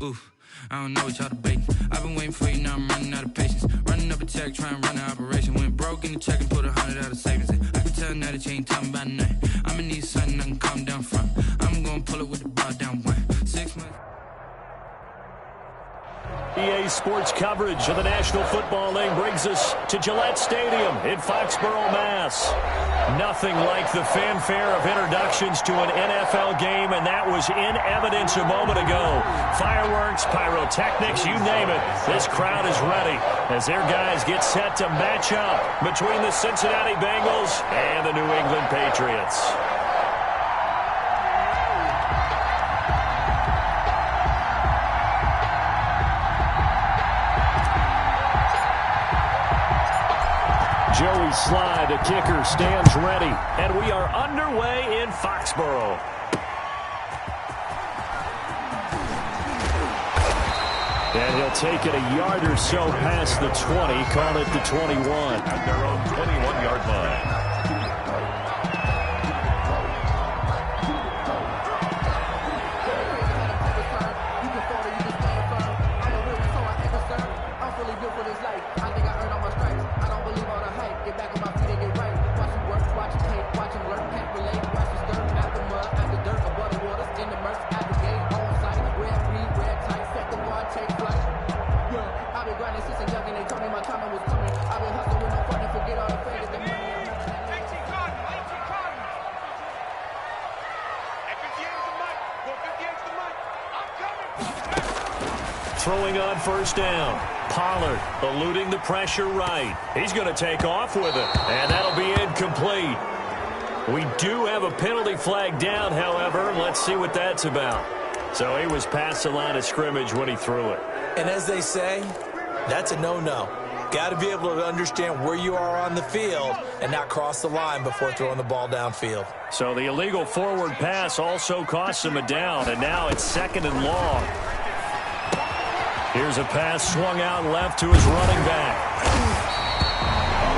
Oof, I don't know what y'all debating. I've been waiting for you, now I'm running out of patience. Running up a check, trying to run an operation. Went broke in the check and put 100 out of savings in. I can tell now that you ain't talking about nothing. I'ma need something I can calm down from. I'm gonna pull it with the ball down one. 6 months. EA Sports coverage of the National Football League brings us to Gillette Stadium in Foxborough, Mass. Nothing like the fanfare of introductions to an NFL game, and that was in evidence a moment ago. Fireworks, pyrotechnics, you name it. This crowd is ready as their guys get set to match up between the Cincinnati Bengals and the New England Patriots. Joey Slide, the kicker, stands ready. And we are underway in Foxborough. And he'll take it a yard or so past the 20, call it the 21. At their own 21-yard line. Throwing on first down. Pollard eluding the pressure right. He's going to take off with it, and that'll be incomplete. We do have a penalty flag down, however. Let's see what that's about. So he was past the line of scrimmage when he threw it. And as they say, that's a no-no. Got to be able to understand where you are on the field and not cross the line before throwing the ball downfield. So the illegal forward pass also costs him a down, and now it's 2nd and long. Here's a pass swung out left to his running back.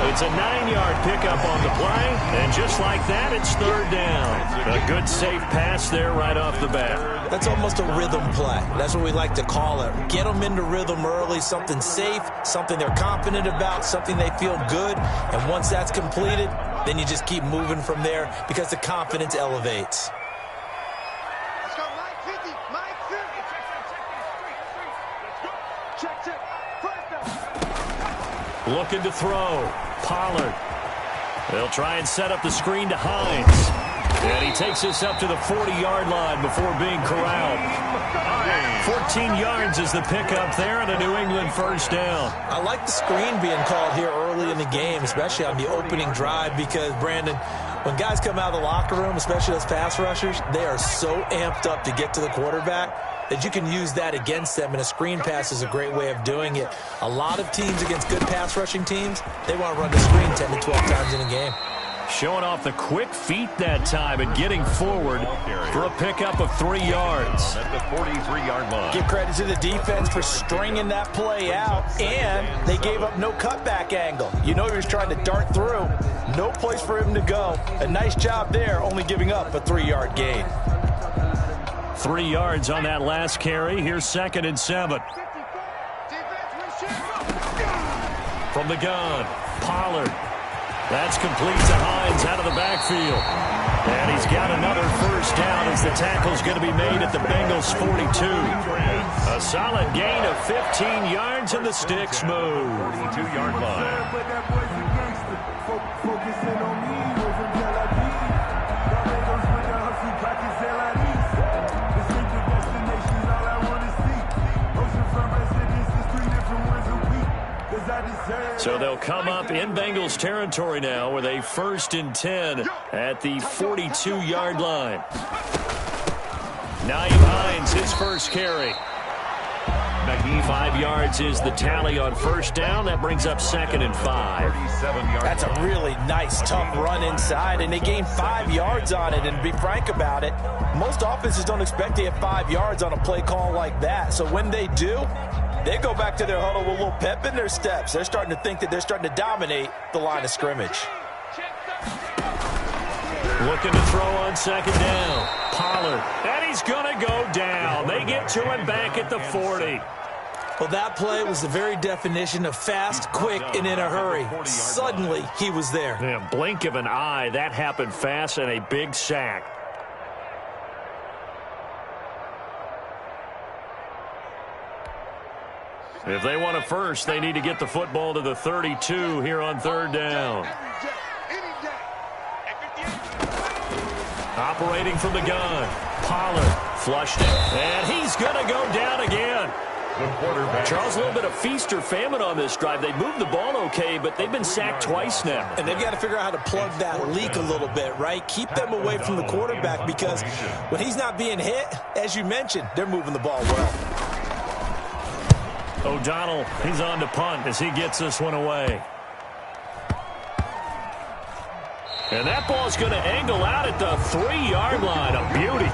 It's a 9-yard pickup on the play, and just like that, it's 3rd down. A good, safe pass there right off the bat. That's almost a rhythm play. That's what we like to call it. Get them into rhythm early, something safe, something they're confident about, something they feel good. And once that's completed, then you just keep moving from there because the confidence elevates. Looking to throw. Pollard. They'll try and set up the screen to Hines. And he takes us up to the 40-yard line before being corralled. 14 yards is the pickup there and a New England first down. I like the screen being called here early in the game, especially on the opening drive, because, Brandon, when guys come out of the locker room, especially those pass rushers, they are so amped up to get to the quarterback that you can use that against them, and a screen pass is a great way of doing it. A lot of teams against good pass rushing teams, they want to run the screen 10 to 12 times in a game. Showing off the quick feet that time and getting forward for a pickup of 3 yards. At the 43-yard line. Give credit to the defense for stringing that play out, and they gave up no cutback angle. You know he was trying to dart through. No place for him to go. A nice job there, only giving up a 3-yard gain. 3 yards on that last carry. Here's 2nd and 7. From the gun, Pollard. That's complete to Hines out of the backfield. And he's got another first down as the tackle's going to be made at the Bengals' 42. A solid gain of 15 yards and the sticks move. 42-yard line. So they'll come up in Bengals territory now with a 1st and 10 at the 42-yard line. Naeem Hines, his first carry. 5 yards is the tally on first down. That brings up 2nd and 5. That's a really nice, tough run inside, and they gained 5 yards on it. And to be frank about it, most offenses don't expect to get 5 yards on a play call like that. So when they do, they go back to their huddle with a little pep in their steps. They're starting to think that they're starting to dominate the line of scrimmage. Looking to throw on second down. Pollard. And he's going to go down. They get to him back at the 40. Well, that play was the very definition of fast, quick, and in a hurry. Suddenly, he was there. Yeah, blink of an eye. That happened fast and a big sack. If they want a first, they need to get the football to the 32 here on third down. Operating from the gun. Pollard flushed it. And he's going to go down again. Charles, a little bit of feast or famine on this drive. They moved the ball okay, but they've been sacked twice now. And they've got to figure out how to plug that leak a little bit, right? Keep them away from the quarterback because when he's not being hit, as you mentioned, they're moving the ball well. O'Donnell, he's on to punt as he gets this one away. And that ball's going to angle out at the 3-yard line. A beauty.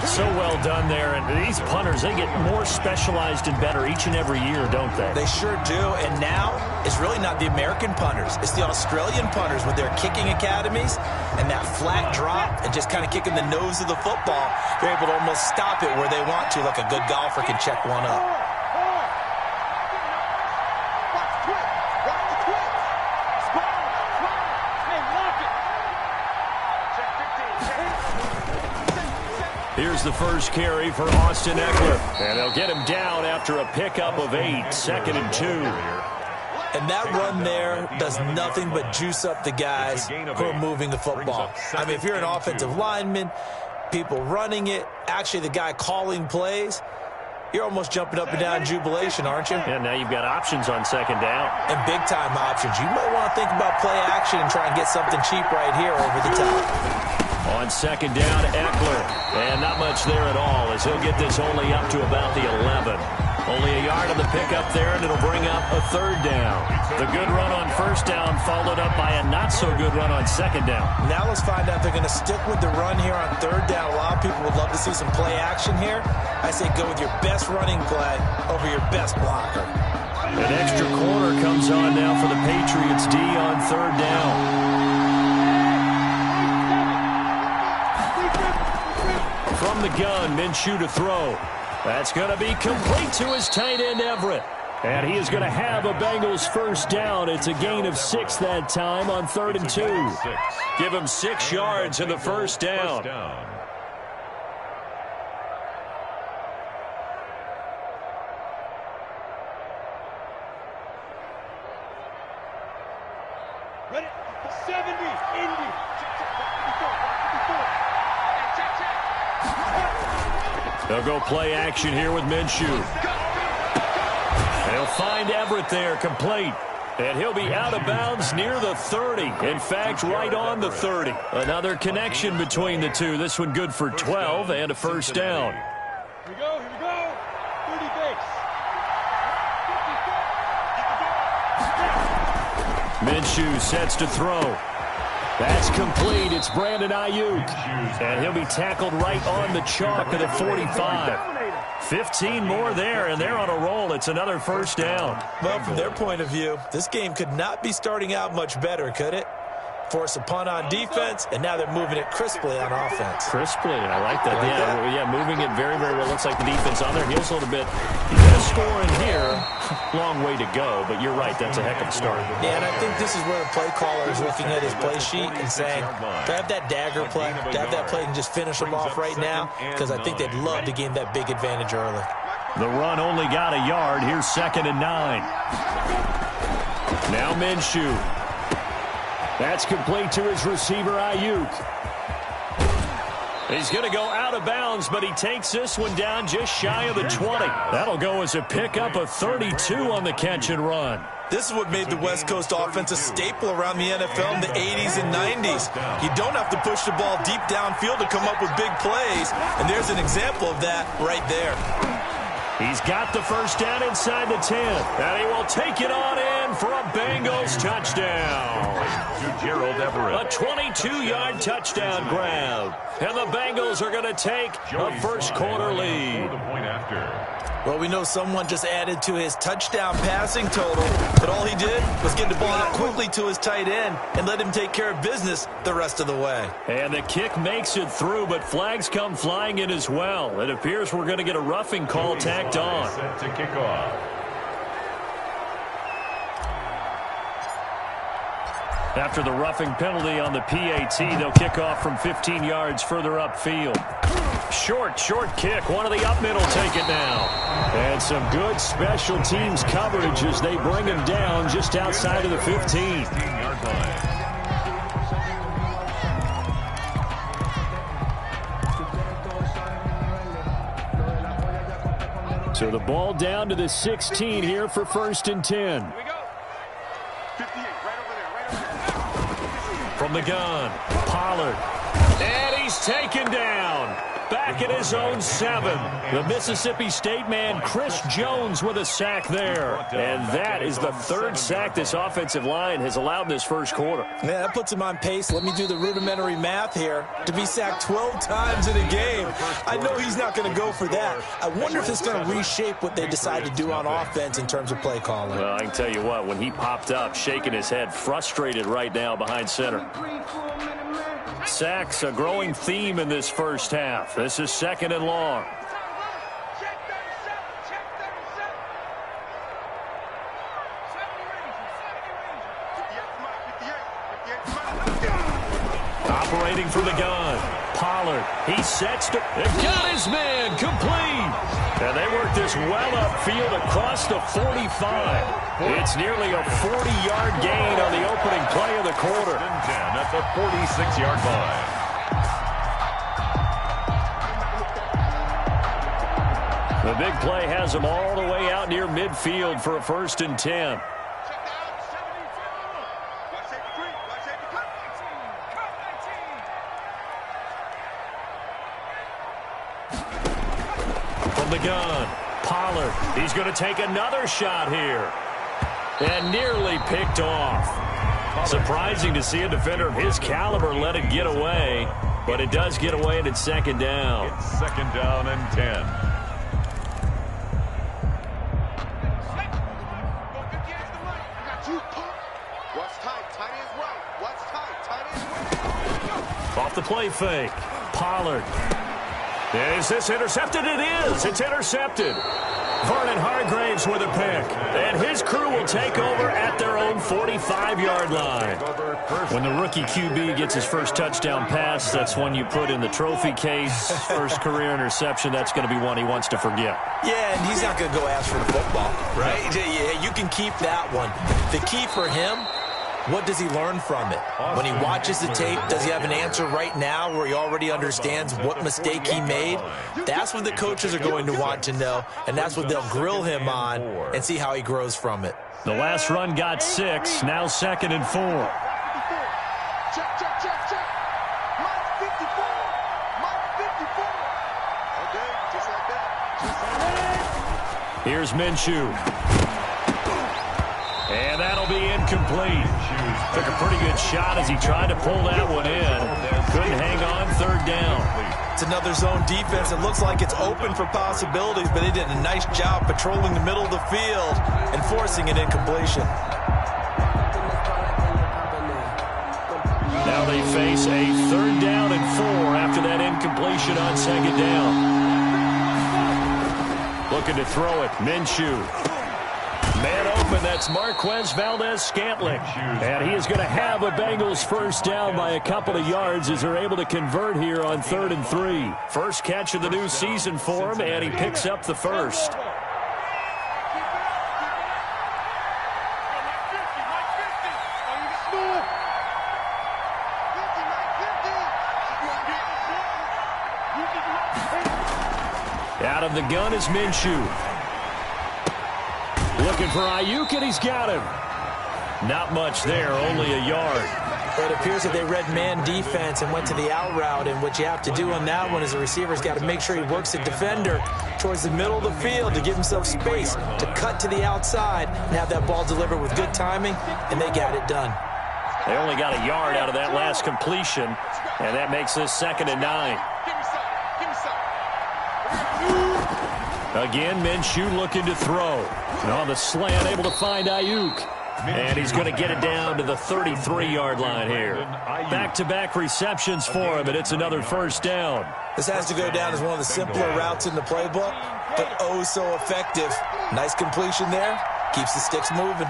So well done there. And these punters, they get more specialized and better each and every year, don't they? They sure do. And now it's really not the American punters. It's the Australian punters with their kicking academies and that flat drop and just kind of kicking the nose of the football. They're able to almost stop it where they want to, like a good golfer can check one up. Here's the first carry for Austin Eckler. And they'll get him down after a pickup of 8, 2nd and 2. And that run there does nothing but juice up the guys who are moving the football. I mean, if you're an offensive lineman, people running it, actually the guy calling plays, you're almost jumping up and down in jubilation, aren't you? Yeah, now you've got options on second down. And big-time options. You might want to think about play action and try and get something cheap right here over the top. On second down, Eckler. And not much there at all as he'll get this only up to about the 11. Only a yard on the pickup there, and it'll bring up a third down. The good run on first down followed up by a not-so-good run on second down. Now let's find out if they're going to stick with the run here on third down. A lot of people would love to see some play action here. I say go with your best running play over your best blocker. An extra corner comes on now for the Patriots D on third down. From the gun, Minshew to throw. That's going to be complete to his tight end, Everett. And he is going to have a Bengals first down. It's a gain of 6 that time on 3rd and 2. Give him 6 yards in the first down. Ready? 70, Indy. They'll go play action here with Minshew. They'll find Everett there, complete. And he'll be out of bounds near the 30. In fact, right on the 30. Another connection between the two. This one good for 12 and a first down. Here we go, 30 base. Minshew sets to throw. That's complete. It's Brandon Ayuk. And he'll be tackled right on the chalk of the 45. 15 more there, and they're on a roll. It's another first down. Well, from their point of view, this game could not be starting out much better, could it? Force a punt on defense, and now they're moving it crisply on offense. Crisply, I like that. Yeah, moving it very, very well. Looks like the defense on their heels a little bit. He's going to score in here. Long way to go, but you're right. That's a heck of a start. Yeah, and I think this is where the play caller is looking at his play sheet and saying, do I have that dagger play? Do I have that play and just finish them off right now? Because I think they'd love to gain that big advantage early. The run only got a yard. Here's 2nd and 9. Now Minshew. That's complete to his receiver, Ayuk. He's going to go out of bounds, but he takes this one down just shy of the 20. That'll go as a pickup of 32 on the catch and run. This is what made the West Coast offense a staple around the NFL in the 80s and 90s. You don't have to push the ball deep downfield to come up with big plays, and there's an example of that right there. He's got the first down inside the 10, and he will take it on in for a Bengals touchdown. Gerald Everett. A 22-yard touchdown grab. And the Bengals are going to take a first quarter lead. Well, we know someone just added to his touchdown passing total, but all he did was get the ball out quickly to his tight end and let him take care of business the rest of the way. And the kick makes it through, but flags come flying in as well. It appears we're going to get a roughing call tacked on. Set to kick off. After the roughing penalty on the PAT, they'll kick off from 15 yards further upfield. Short kick. One of the up middle take it now. And some good special teams coverage as they bring him down just outside of the 15. 15-yard line. So the ball down to the 16 here for 1st and 10. Here we go. 58, right over there, right over there. From the gun, Pollard. And he's taken down. Back at his own 7. The Mississippi State man, Chris Jones, with a sack there. And that is the 3rd sack this offensive line has allowed in this first quarter. Yeah, that puts him on pace. Let me do the rudimentary math here. To be sacked 12 times in a game, I know he's not going to go for that. I wonder if it's going to reshape what they decide to do on offense in terms of play calling. Well, I can tell you what, when he popped up, shaking his head, frustrated right now behind center. Sacks, a growing theme in this first half. This is 2nd and long. Operating from the gun, Pollard. He sets to, got his man complete. And they work this well upfield across the 45. It's nearly a 40-yard gain on the opening play of the quarter. 10. That's a 46-yard line. The big play has them all the way out near midfield for a 1st and 10. From the gun, Pollard. He's going to take another shot here. And nearly picked off. Surprising to see a defender of his caliber let it get away. But it does get away and it's 2nd down. It's 2nd down and 10. Off the play fake. Pollard. Is this intercepted? It is. It's intercepted. Vernon Hargraves with a pick. And his crew will take over at their own 45-yard line. When the rookie QB gets his first touchdown pass, that's one you put in the trophy case. First career interception, that's going to be one he wants to forget. Yeah, and he's not going to go ask for the football, right? Yeah, you can keep that one. The key for him, what does he learn from it? When he watches the tape, does he have an answer right now where he already understands what mistake he made? That's what the coaches are going to want to know, and that's what they'll grill him on and see how he grows from it. The last run got 6, now 2nd and 4. Check. Mike 54. Mike 54. Okay, just like that. Here's Minshew. And that'll be incomplete. Took a pretty good shot as he tried to pull that one in. Couldn't hang on, 3rd down. It's another zone defense. It looks like it's open for possibilities, but they did a nice job patrolling the middle of the field and forcing an incompletion. Now they face a 3rd down and 4 after that incompletion on 2nd down. Looking to throw it, Minshew. Man open, that's Marquez Valdez-Scantling. And he is going to have a Bengals first down by a couple of yards as they're able to convert here on 3rd and 3. First catch of the new season for him, and he picks up the first. Out of the gun is Minshew. Looking for Ayuk, and he's got him. Not much there, only a yard. But it appears that they read man defense and went to the out route, and what you have to do on that one is the receiver's got to make sure he works the defender towards the middle of the field to give himself space to cut to the outside and have that ball delivered with good timing, and they got it done. They only got a yard out of that last completion, and that makes this 2nd and 9. Again, Minshew looking to throw. And on the slant, able to find Ayuk. And he's going to get it down to the 33-yard line here. Back-to-back receptions for him, and it's another first down. This has to go down as one of the simpler routes in the playbook, but oh so effective. Nice completion there. Keeps the sticks moving.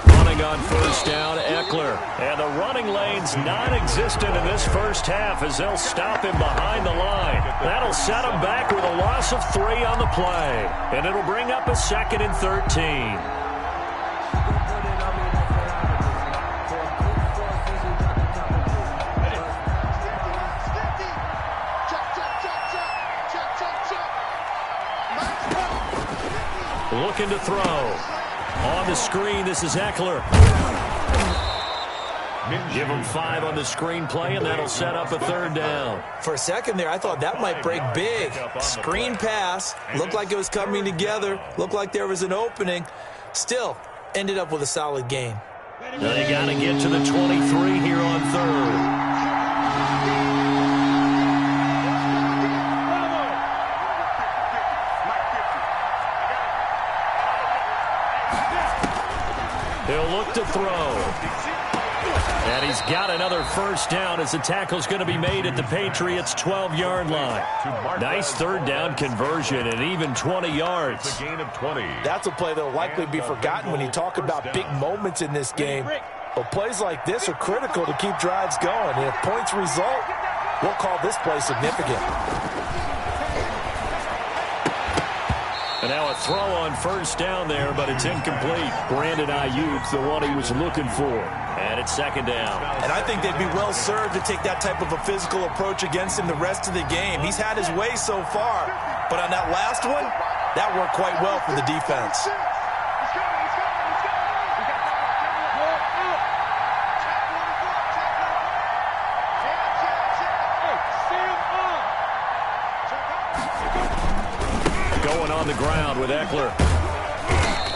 Running on first down, Eckler. And the running lane's non-existent in this first half as they'll stop him behind the line. That'll set him back with a loss of 3 on the play. And it'll bring up a 2nd and 13. Looking to throw. On the screen, this is Eckler. Give him 5 on the screen play, and that'll set up a 3rd down. For a second there, I thought that might break big. Screen pass. Looked like it was coming together. Looked like there was an opening. Still, ended up with a solid gain. Now they got to get to the 23 here on 3rd. He'll look to throw. And he's got another first down as the tackle's going to be made at the Patriots' 12-yard line. Nice 3rd down conversion and even 20 yards. It's a gain of 20. That's a play that will likely be forgotten when you talk about big moments in this game. But plays like this are critical to keep drives going. And if points result, we'll call this play significant. And now a throw on first down there, but it's incomplete. Brandon Ayuk, the one he was looking for. And it's 2nd down. And I think they'd be well served to take that type of a physical approach against him the rest of the game. He's had his way so far. But on that last one, that worked quite well for the defense. Going on the ground with Eckler.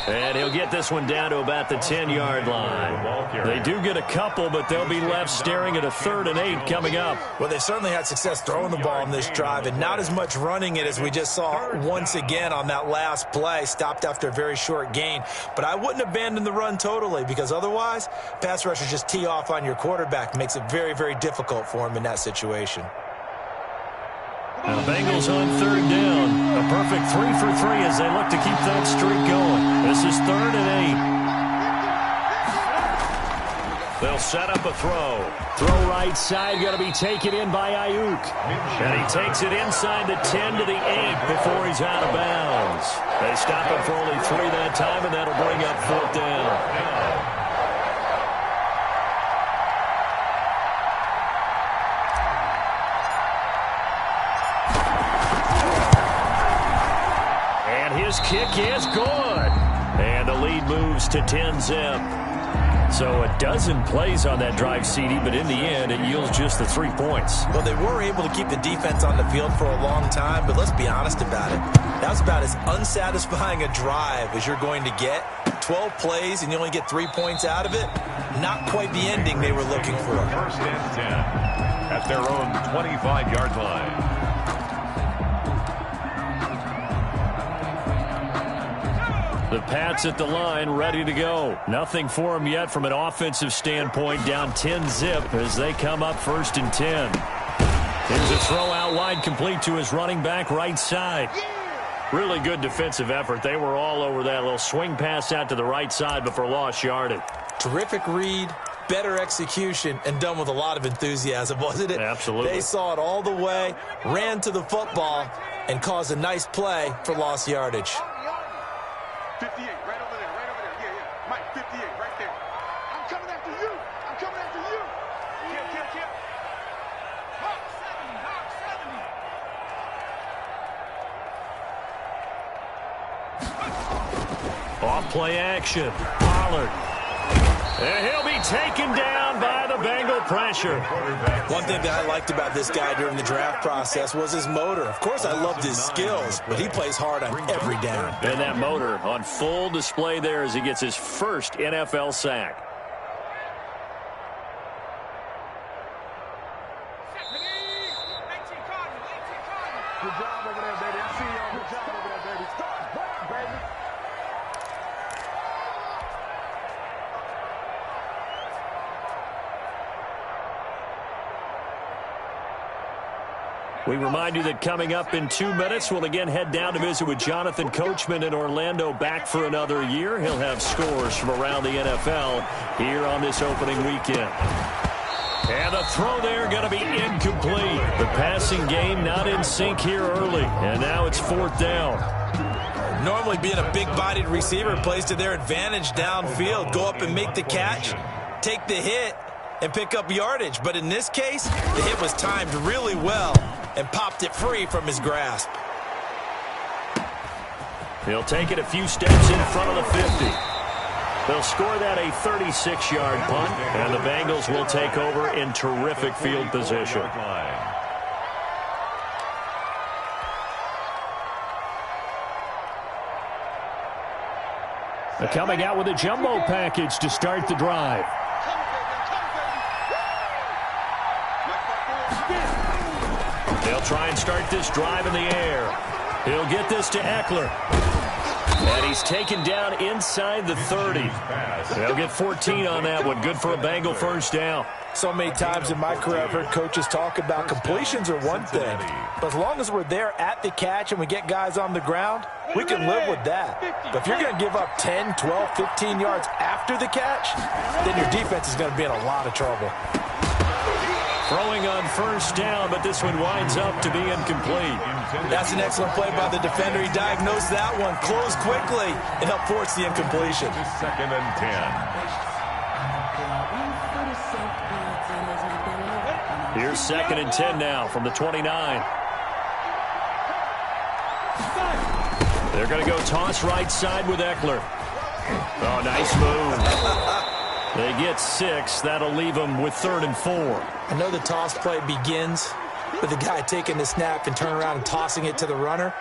And he'll get this one down to about the 10-yard line. They do get a couple, but they'll be left staring at a 3rd and 8 coming up. Well, they certainly had success throwing the ball in this drive, and not as much running it as we just saw once again on that last play. Stopped after a very short gain. But I wouldn't abandon the run totally, because otherwise, pass rushers just tee off on your quarterback. Makes it very, very difficult for him in that situation. And the Bengals on 3rd down. A perfect 3 for 3 as they look to keep that streak going. This is 3rd and 8. They'll set up a throw. Throw right side, going to be taken in by Ayuk. And he takes it inside the 10 to the 8 before he's out of bounds. They stop him for only 3 that time, and that'll bring up 4th down. His kick is good. And the lead moves to 10-zip. So a dozen plays on that drive, CD, but in the end, it yields just the 3 points. Well, they were able to keep the defense on the field for a long time, but let's be honest about it. That was about as unsatisfying a drive as you're going to get. 12 plays and you only get 3 points out of it. Not quite the ending they were looking for. 1st and 10 at their own 25-yard line. The Pats at the line, ready to go. Nothing for them yet from an offensive standpoint, down 10-zip as they come up 1st and 10. Here's a throw out wide, complete to his running back right side. Really good defensive effort. They were all over that little swing pass out to the right side, but for lost yardage. Terrific read, better execution, and done with a lot of enthusiasm, wasn't it? Absolutely. They saw it all the way, ran to the football, and caused a nice play for lost yardage. 58, right over there, yeah, yeah. Mike, 58, right there. I'm coming after you. I'm coming after you. Kill. Hawk 70. Off-play action. Pollard. And he'll be taken down by the Bengal pressure. One thing that I liked about this guy during the draft process was his motor. Of course, I loved his skills, but he plays hard on every down. And that motor on full display there as he gets his first NFL sack. Good over there, baby. I see y'all. Good job over there, baby. Start back, baby. We remind you that coming up in 2 minutes, we'll again head down to visit with Jonathan Coachman in Orlando, back for another year. He'll have scores from around the NFL here on this opening weekend. And the throw there going to be incomplete. The passing game not in sync here early, and now it's 4th down. Normally being a big-bodied receiver plays to their advantage downfield. Go up and make the catch, take the hit, and pick up yardage. But in this case, the hit was timed really well and popped it free from his grasp. He'll take it a few steps in front of the 50. They'll score that a 36-yard punt, and the Bengals will take over in terrific field position. Coming out with a jumbo package to start the drive. They'll try and start this drive in the air. He'll get this to Eckler. And he's taken down inside the 30. They'll get 14 on that one. Good for a Bengal first down. So many times in my career I've heard coaches talk about completions are one thing. But as long as we're there at the catch and we get guys on the ground, we can live with that. But if you're going to give up 10, 12, 15 yards after the catch, then your defense is going to be in a lot of trouble. Throwing on first down, but this one winds up to be incomplete. That's an excellent play by the defender. He diagnosed that one, closed quickly, and helped force the incompletion. 2nd and 10. Here's 2nd and 10 now from the 29. They're going to go toss right side with Eckler. Oh, nice move. They get 6. That'll leave them with 3rd and 4. I know the toss play begins with the guy taking the snap and turning around and tossing it to the runner.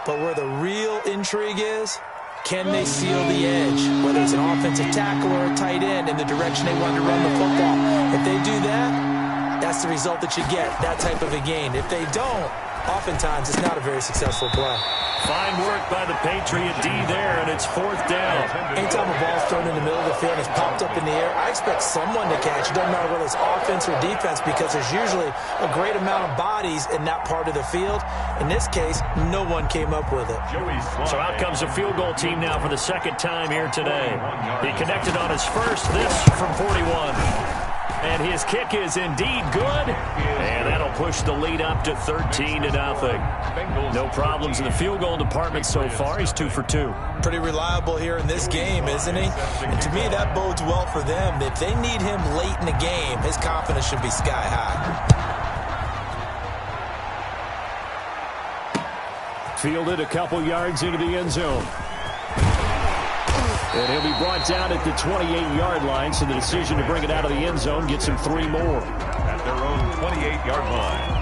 But where the real intrigue is, can they seal the edge? Whether it's an offensive tackle or a tight end in the direction they want to run the football. If they do that, that's the result that you get, that type of a gain. If they don't, oftentimes it's not a very successful play. Fine work by the Patriot D there, and it's 4th down. Anytime a ball's thrown in the middle of the field and it's popped up in the air, I expect someone to catch. It doesn't matter whether it's offense or defense, because there's usually a great amount of bodies in that part of the field. In this case, no one came up with it. So out comes a field goal team now for the 2nd time here today. He connected on his first, this from 41. And his kick is indeed good. And that'll push the lead up to 13-0. No problems in the field goal department so far. He's 2 for 2. Pretty reliable here in this game, isn't he? And to me, that bodes well for them. If they need him late in the game, his confidence should be sky high. Fielded a couple yards into the end zone. And he'll be brought down at the 28-yard line, so the decision to bring it out of the end zone gets him 3 more. At their own 28-yard line.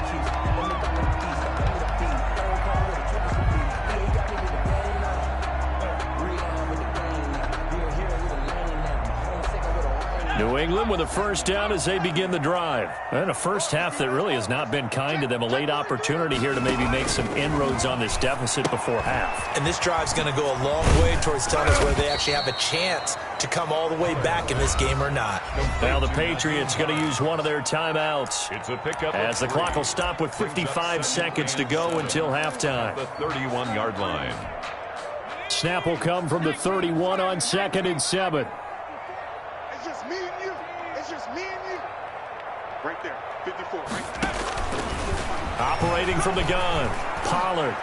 New England with a first down as they begin the drive. And a first half that really has not been kind to them. A late opportunity here to maybe make some inroads on this deficit before half. And this drive's going to go a long way towards telling us whether they actually have a chance to come all the way back in this game or not. Now the Patriots going to use one of their timeouts. It's a pickup as the clock will stop with 55 seconds to go until halftime. The 31-yard line. Snap will come from the 31 on 2nd and 7. It's just me and you. It's just me and you. Right there, 54. Right there. Operating from the gun, Pollard.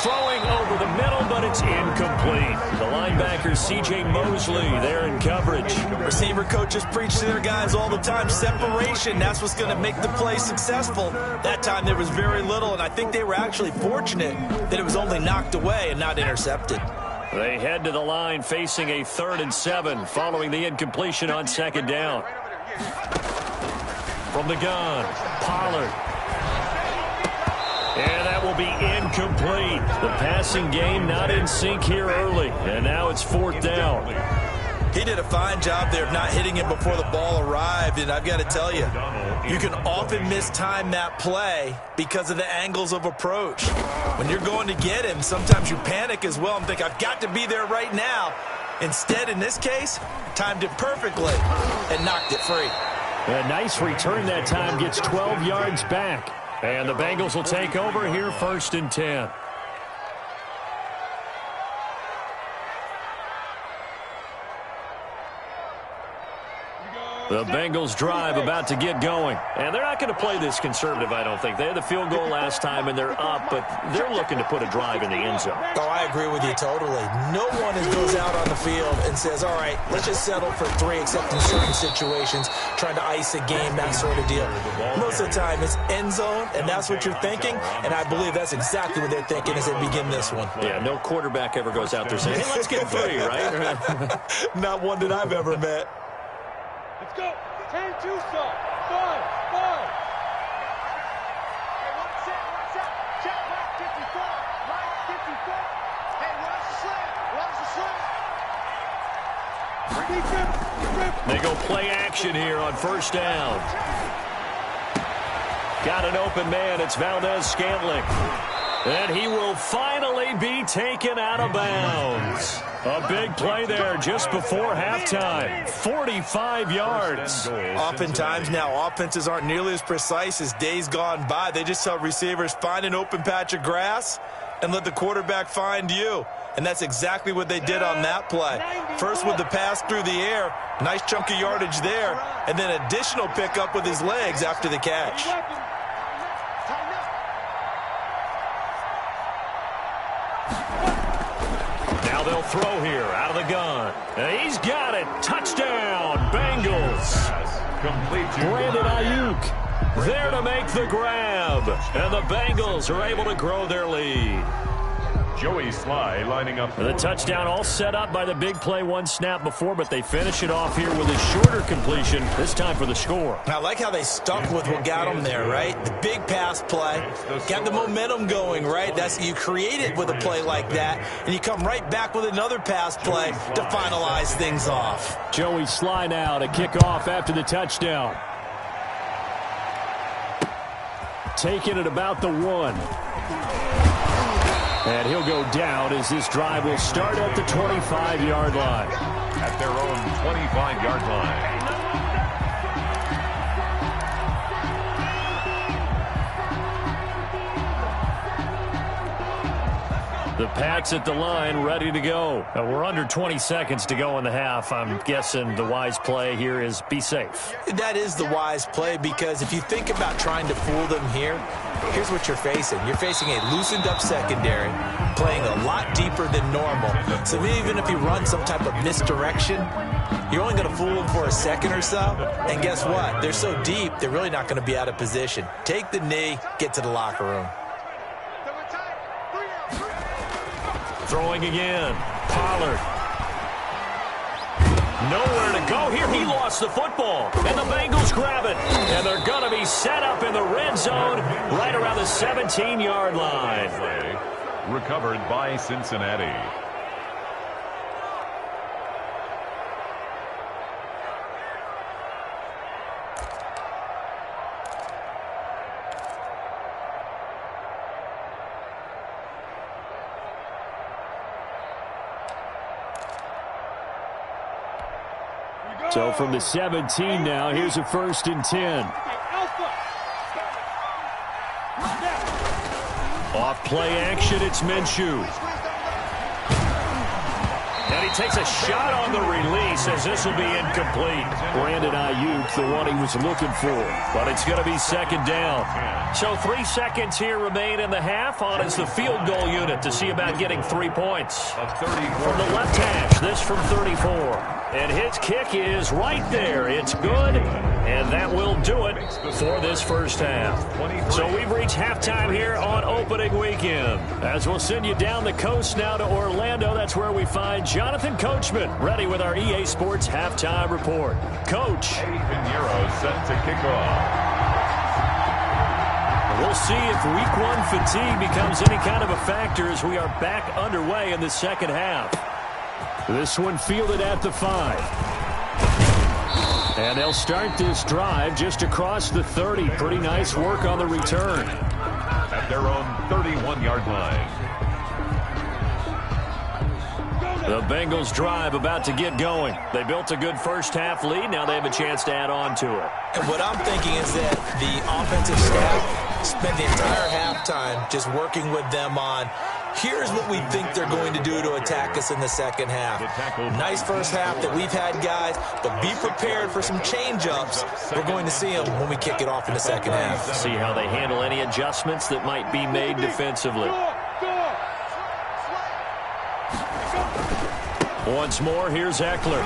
Throwing over the middle, but it's incomplete. The linebacker, C.J. Mosley, there in coverage. Receiver coaches preach to their guys all the time. Separation, that's what's going to make the play successful. That time there was very little, and I think they were actually fortunate that it was only knocked away and not intercepted. They head to the line facing a 3rd and 7 following the incompletion on 2nd down. From the gun, Pollard. And that will be incomplete. The passing game not in sync here early. And now it's 4th down. He did a fine job there of not hitting him before the ball arrived, and I've got to tell you, you can often mistime that play because of the angles of approach. When you're going to get him, sometimes you panic as well and think, I've got to be there right now. Instead, in this case, timed it perfectly and knocked it free. A nice return that time, gets 12 yards back. And the Bengals will take over here, 1st and 10. The Bengals drive about to get going. And they're not going to play this conservative, I don't think. They had the field goal last time, and they're up, but they're looking to put a drive in the end zone. Oh, I agree with you totally. No one goes out on the field and says, all right, let's just settle for 3, except in certain situations, trying to ice a game, that sort of deal. Most of the time, it's end zone, and that's what you're thinking, and I believe that's exactly what they're thinking as they begin this one. Yeah, no quarterback ever goes out there saying, hey, let's get 3, right? Not one that I've ever met. Let's go. 10, 2, 5, 5. Hey, one set. Check right 54. Right 54. Hey, rush the slant. They go play action here on 1st down. Got an open man. It's Valdez-Scantling. And he will finally be taken out of bounds. A big play there just before halftime. 45 yards. Oftentimes now, offenses aren't nearly as precise as days gone by. They just tell receivers, find an open patch of grass and let the quarterback find you. And that's exactly what they did on that play. First with the pass through the air, nice chunk of yardage there, and then additional pickup with his legs after the catch. Now they'll throw here out of the gun. And he's got it. Touchdown, Bengals. Brandon Ayuk there to make the grab. And the Bengals are able to grow their lead. Joey Sly lining up. The touchdown all set up by the big play 1 snap before, but they finish it off here with a shorter completion, this time for the score. I like how they stuck with what got them there, right? The big pass play, got the momentum going, right? That's you create it with a play like that, and you come right back with another pass play to finalize things off. Joey Sly now to kick off after the touchdown. Taking it about the 1. And he'll go down as this drive will start at the 25-yard line. At their own 25-yard line. The Pats at the line, ready to go. We're under 20 seconds to go in the half. I'm guessing the wise play here is be safe. That is the wise play, because if you think about trying to fool them here, here's what you're facing. You're facing a loosened up secondary, playing a lot deeper than normal. So even if you run some type of misdirection, you're only going to fool them for a second or so. And guess what? They're so deep, they're really not going to be out of position. Take the knee, get to the locker room. Throwing again. Pollard. Nowhere to go here. He lost the football. And the Bengals grab it. And they're going to be set up in the red zone right around the 17-yard line. Recovered by Cincinnati. So from the 17 now, here's a 1st and 10. Off play action, it's Minshew. And he takes a shot on the release as this will be incomplete. Brandon Ayuk, the one he was looking for. But it's going to be 2nd down. So 3 seconds here remain in the half. On is the field goal unit to see about getting 3 points. From the left hash, this from 34. And his kick is right there. It's good, and that will do it for this first half. So we've reached halftime here on opening weekend. As we'll send you down the coast now to Orlando, that's where we find Jonathan Coachman ready with our EA Sports halftime report. Coach. Pinheiro set to kick off. We'll see if week 1 fatigue becomes any kind of a factor as we are back underway in the second half. This one fielded at the 5. And they'll start this drive just across the 30. Pretty nice work on the return. At their own 31-yard line. The Bengals drive about to get going. They built a good first-half lead. Now they have a chance to add on to it. And what I'm thinking is that the offensive staff spent the entire halftime just working with them on, here's what we think they're going to do to attack us in the second half. Nice first half that we've had, guys, but be prepared for some change-ups. We're going to see them when we kick it off in the second half. See how they handle any adjustments that might be made defensively. Once more, here's Eckler.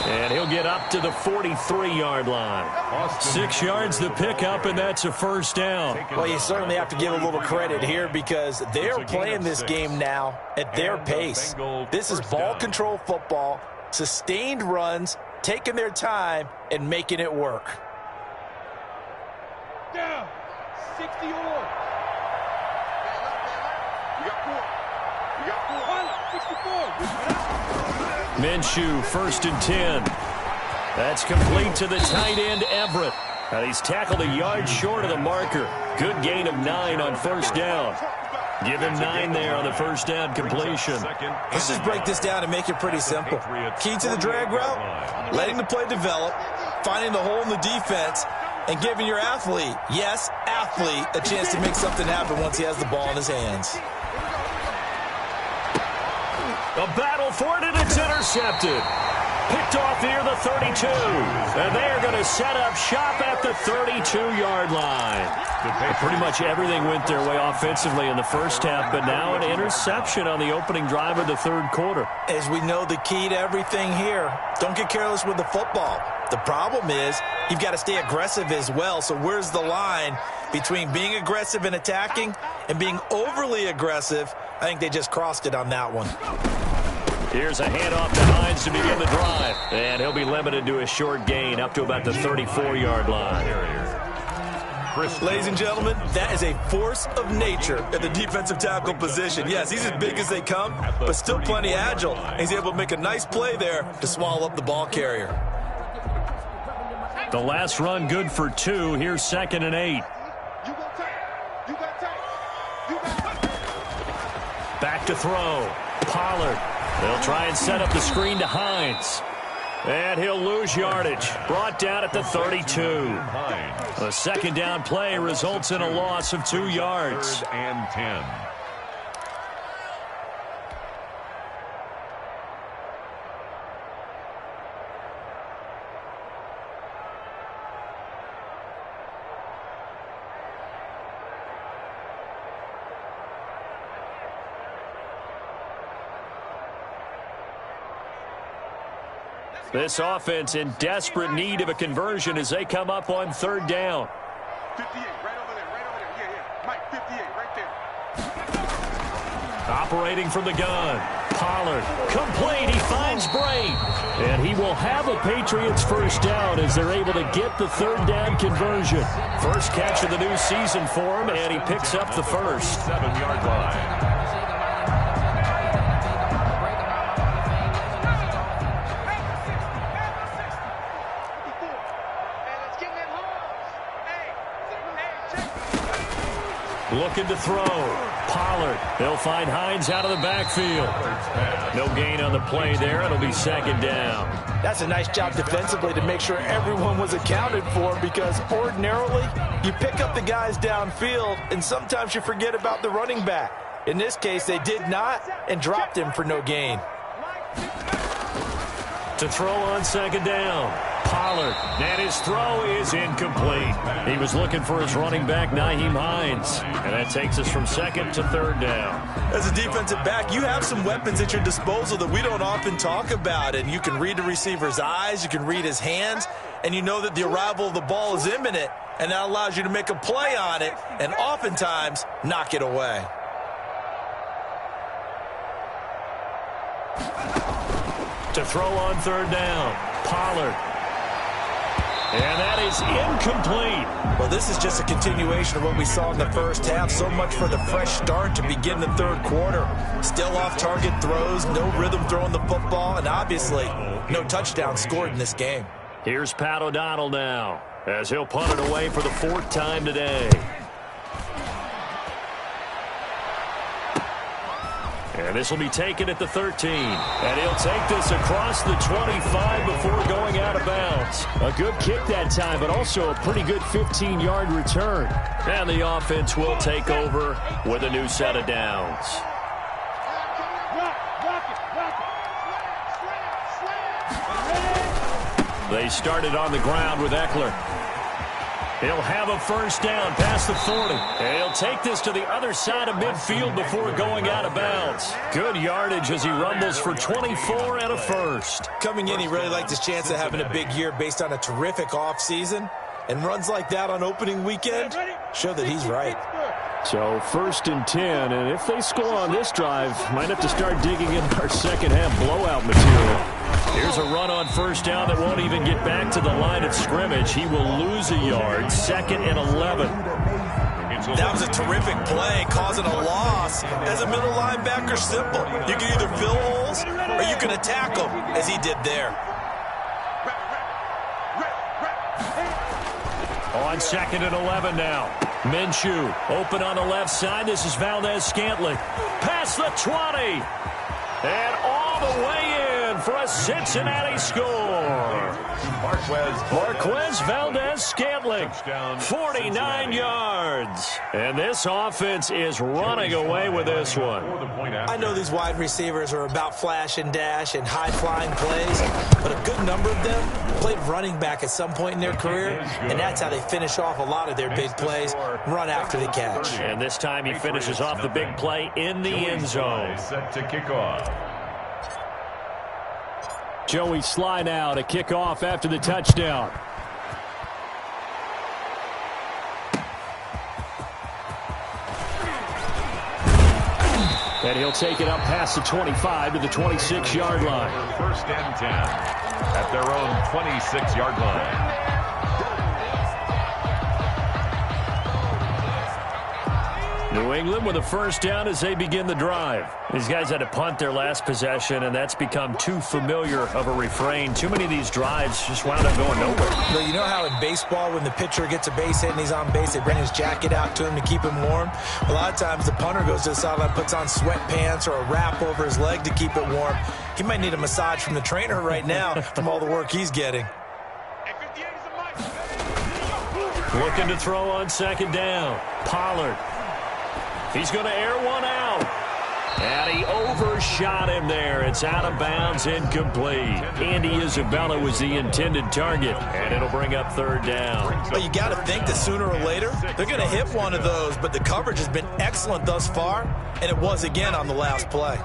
And he'll get up to the 43-yard line. 6 yards the pickup, and that's a first down. Well, you certainly have to give a little credit here because they're playing this game now at their pace. This is ball control football, sustained runs, taking their time, and making it work. Down. 60 on. You got 4. You got 4. 64. Minshew, 1st and 10. That's complete to the tight end, Everett. Now he's tackled a yard short of the marker. Good gain of 9 on first down. Give him 9 there on the first down completion. Let's just break this down and make it pretty simple. Key to the drag route, letting the play develop, finding the hole in the defense, and giving your athlete, yes, athlete, a chance to make something happen once he has the ball in his hands. A battle for it, and it's intercepted. Picked off near the 32. And they are going to set up shop at the 32-yard line. Pretty much everything went their way offensively in the first half, but now an interception on the opening drive of the third quarter. As we know, the key to everything here, don't get careless with the football. The problem is you've got to stay aggressive as well. So where's the line between being aggressive and attacking and being overly aggressive? I think they just crossed it on that one. Here's a handoff to Hines to begin the drive. And he'll be limited to a short gain up to about the 34-yard line. Ladies and gentlemen, that is a force of nature at the defensive tackle position. Yes, he's as big as they come, but still plenty agile. And he's able to make a nice play there to swallow up the ball carrier. The last run good for 2. Here's 2nd and 8. Back to throw. Pollard. They'll try and set up the screen to Hines. And he'll lose yardage. Brought down at the 32. The second down play results in a loss of 2 yards. 3rd and 10. This offense in desperate need of a conversion as they come up on 3rd down. 58, right over there, right over there. Yeah. Mike, 58, right there. Operating from the gun. Pollard, complete. He finds Bray. And he will have a Patriots first down as they're able to get the 3rd down conversion. First catch of the new season for him, and he picks up the first. 7-yard line. Looking to throw. Pollard. They'll find Hines out of the backfield. No gain on the play there. It'll be 2nd down. That's a nice job defensively to make sure everyone was accounted for because ordinarily you pick up the guys downfield and sometimes you forget about the running back. In this case, they did not and dropped him for no gain. To throw on 2nd down. Pollard, and his throw is incomplete. He was looking for his running back, Nyheim Hines, and that takes us from 2nd to 3rd down. As a defensive back, you have some weapons at your disposal that we don't often talk about, and you can read the receiver's eyes, you can read his hands, and you know that the arrival of the ball is imminent, and that allows you to make a play on it and oftentimes knock it away. To throw on 3rd down, Pollard. And that is incomplete. Well, this is just a continuation of what we saw in the first half. So much for the fresh start to begin the third quarter. Still off-target throws, no rhythm throwing the football, and obviously no touchdown scored in this game. Here's Pat O'Donnell now, as he'll punt it away for the fourth time today. And this will be taken at the 13. And he'll take this across the 25 before going out of bounds. A good kick that time, but also a pretty good 15-yard return. And the offense will take over with a new set of downs. They started on the ground with Eckler. He'll have a first down past the 40. And he'll take this to the other side of midfield before going out of bounds. Good yardage as he rumbles for 24 and a first. Coming in, he really liked his chance of having a big year based on a terrific offseason. And runs like that on opening weekend show that he's right. So 1st and 10, and if they score on this drive, might have to start digging in our second half blowout material. Here's a run on first down that won't even get back to the line of scrimmage. He will lose a yard, 2nd and 11. That was a terrific play, causing a loss. As a middle linebacker, simple. You can either fill holes or you can attack them, as he did there. On 2nd and 11 now. Minshew open on the left side. This is Valdez-Scantling. Past the 20. And all the way in for a Cincinnati score. Marquez Valdez-Scantling, 49 yards. And this offense is running away with this one. I know these wide receivers are about flash and dash and high-flying plays, but a good number of them played running back at some point in their career, and that's how they finish off a lot of their big plays, run after the catch. And this time he finishes off the big play in the end zone. Set to kick off. Joey Sly now to kick off after the touchdown. And he'll take it up past the 25 to the 26-yard line. 1st and 10 at their own 26-yard line. New England with a first down as they begin the drive. These guys had to punt their last possession, and that's become too familiar of a refrain. Too many of these drives just wound up going nowhere. Well, you know how in baseball, when the pitcher gets a base hit and he's on base, they bring his jacket out to him to keep him warm? A lot of times the punter goes to the sideline, puts on sweatpants or a wrap over his leg to keep it warm. He might need a massage from the trainer right now from all the work he's getting. Looking to throw on 2nd down. Pollard. He's going to air one out. And he overshot him there. It's out of bounds, incomplete. Andy Isabella was the intended target, and it'll bring up 3rd down. Well, you got to think that sooner or later they're going to hit one of those, but the coverage has been excellent thus far, and it was again on the last play.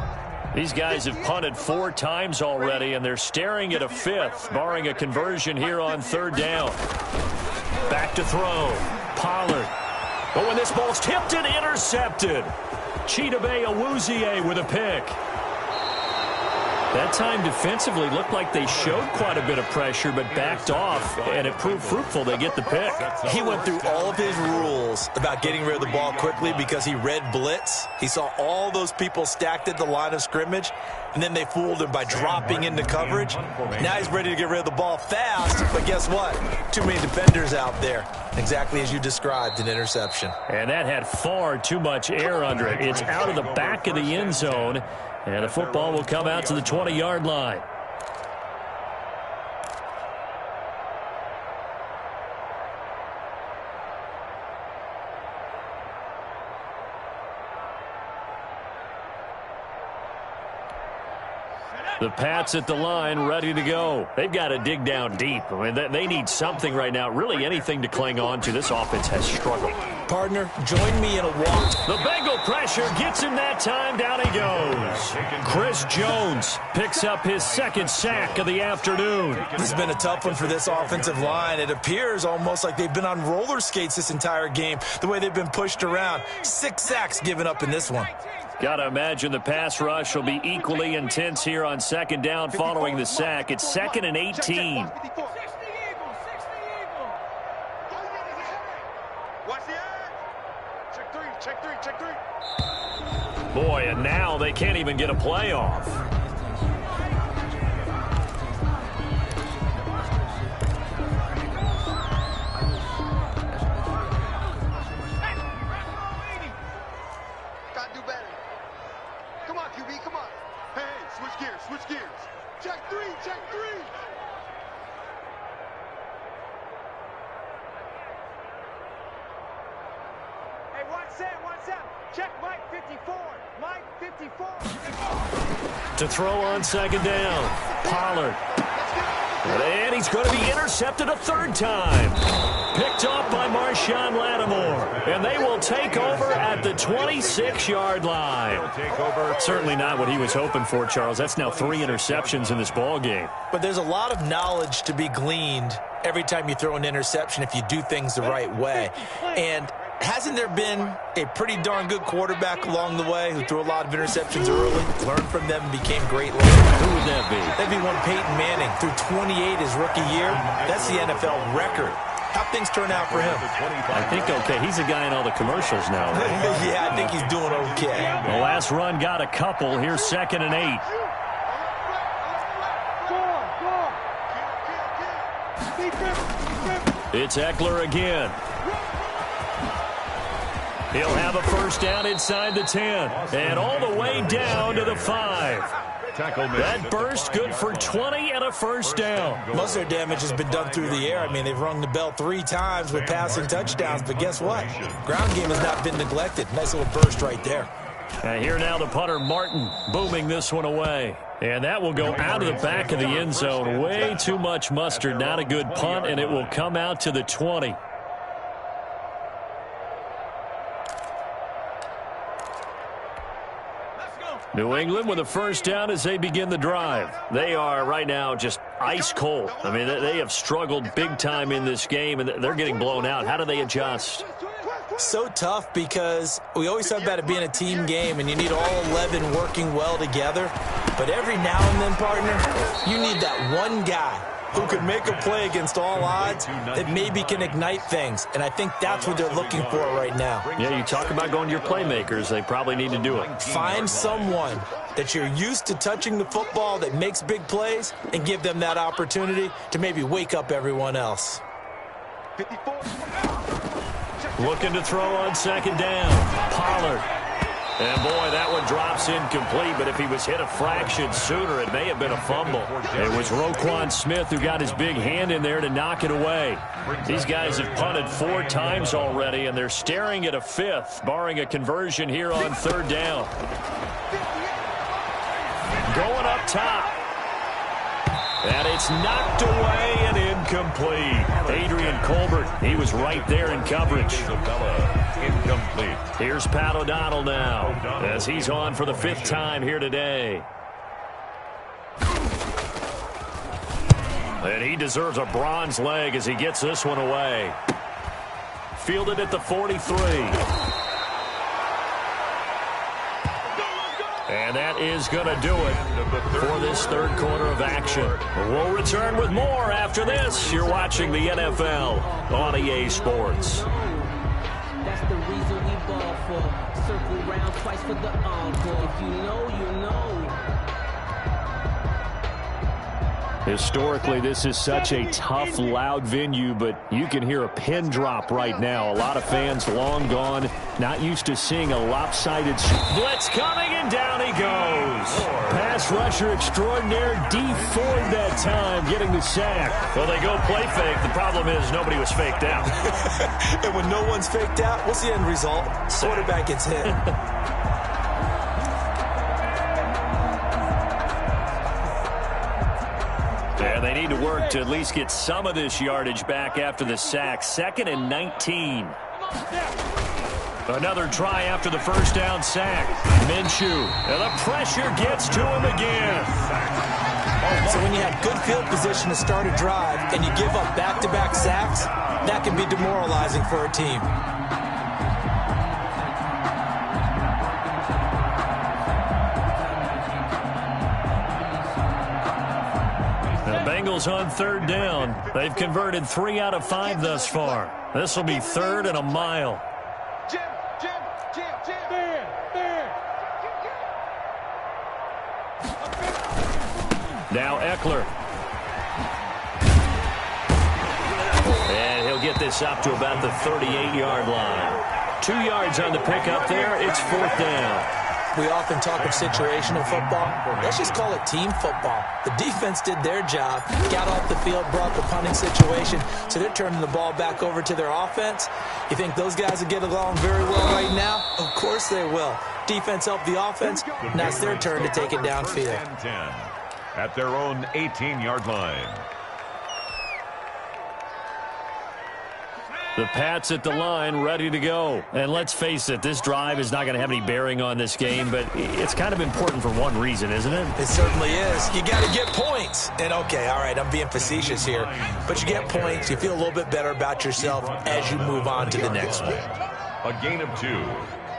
These guys have punted 4 times already, and they're staring at a 5th, barring a conversion here on 3rd down. Back to throw. Pollard. But when this ball's tipped and intercepted. Chidobe Awuzie with a pick. That time defensively looked like they showed quite a bit of pressure but backed off, and it proved fruitful. They get the pick. He went through all of his rules about getting rid of the ball quickly because he read blitz. He saw all those people stacked at the line of scrimmage, and then they fooled him by dropping into coverage. Now he's ready to get rid of the ball fast, but guess what? Too many defenders out there. Exactly as you described, an interception. And that had far too much air under it. It's out of the back of the end zone. And the football will come out to the 20-yard line. The Pats at the line, ready to go. They've got to dig down deep. I mean, they need something right now, really anything to cling on to. This offense has struggled. Partner, join me in a walk. The Bengal pressure gets him that time. Down he goes. Chris Jones picks up his 2nd sack of the afternoon. This has been a tough one for this offensive line. It appears almost like they've been on roller skates this entire game, the way they've been pushed around. 6 sacks given up in this one. Got to imagine the pass rush will be equally intense here on 2nd down following the sack. It's 2nd and 18. Boy, and now they can't even get a play off. Gotta do better. Come on, QB, come on. Hey, switch gears, switch gears. Check three, check three. Hey, 1-7. Check Mike 54. Mike 54. To throw on second down. Pollard. And he's going to be intercepted a third time. Picked off by Marshawn Lattimore. And they will take over at the 26-yard line. Certainly not what he was hoping for, Charles. That's now 3 interceptions in this ball game. But there's a lot of knowledge to be gleaned every time you throw an interception if you do things the right way. And hasn't there been a pretty darn good quarterback along the way who threw a lot of interceptions early, learned from them, and became great later? Who would that be? That'd be one Peyton Manning. Threw 28 his rookie year. That's the NFL record. How'd things turn out for him? I think okay. He's a guy in all the commercials now, right? Yeah, I think he's doing okay. The last run got a couple. Here's 2nd and 8. It's Eckler again. He'll have a first down inside the 10. And all the way down to the 5. That burst good for 20 and a first down. Most of their damage has been done through the air. I mean, they've rung the bell 3 times with passing touchdowns. But guess what? Ground game has not been neglected. Nice little burst right there. And here now the punter, Martin, booming this one away. And that will go out of the back of the end zone. Way too much mustard. Not a good punt, and it will come out to the 20. New England with a first down as they begin the drive. They are right now just ice cold. I mean, they have struggled big time in this game, and they're getting blown out. How do they adjust? So tough because we always talk about it being a team game, and you need all 11 working well together. But every now and then, partner, you need that one guy who can make a play against all odds that maybe can ignite things. And I think that's what they're looking for right now. Yeah, you talk about going to your playmakers. They probably need to do it. Find someone that you're used to touching the football that makes big plays and give them that opportunity to maybe wake up everyone else. 54. Looking to throw on second down. Pollard. And, boy, that one drops incomplete, but if he was hit a fraction sooner, it may have been a fumble. It was Roquan Smith who got his big hand in there to knock it away. These guys have punted 4 times already, and they're staring at a 5th, barring a conversion here on 3rd down. Going up top. And it's knocked away and incomplete. Adrian Colbert, he was right there in coverage. Incomplete. Here's Pat O'Donnell now as he's on for the 5th time here today. And he deserves a bronze leg as he gets this one away. Fielded at the 43. And that is going to do it for this 3rd quarter of action. We'll return with more after this. You're watching the NFL on EA Sports. That's the reason we ball for. Circle round twice for the encore. If you know, you know. Historically, this is such a tough, loud venue, but you can hear a pin drop right now. A lot of fans long gone, not used to seeing a lopsided blitz coming, and down he goes. Pass rusher extraordinaire, D Ford that time, getting the sack. Well, they go play fake. The problem is nobody was faked out. And when no one's faked out, what's the end result? Quarterback gets hit. And they need to work to at least get some of this yardage back after the sack. 2nd and 19. Another try after the first down sack. Minshew. And the pressure gets to him again. So when you have good field position to start a drive and you give up back-to-back sacks, that can be demoralizing for a team. Bengals on 3rd down. They've converted 3 out of 5 thus far. This will be 3rd and a mile. Jim. Now Eckler. And he'll get this up to about the 38-yard line. 2 yards on the pickup there. It's 4th down. We often talk of situational football. Let's just call it team football. The defense did their job, got off the field, brought the punting situation, so they're turning the ball back over to their offense. You think those guys will get along very well right now? Of course they will. Defense helped the offense. Now it's their turn to take it downfield. 10 at their own 18-yard line. The Pats at the line, ready to go. And let's face it, this drive is not going to have any bearing on this game, but it's kind of important for one reason, isn't it? It certainly is. You got to get points. And, okay, all right, I'm being facetious here. But you get points, you feel a little bit better about yourself as you move on to the next one. A gain of 2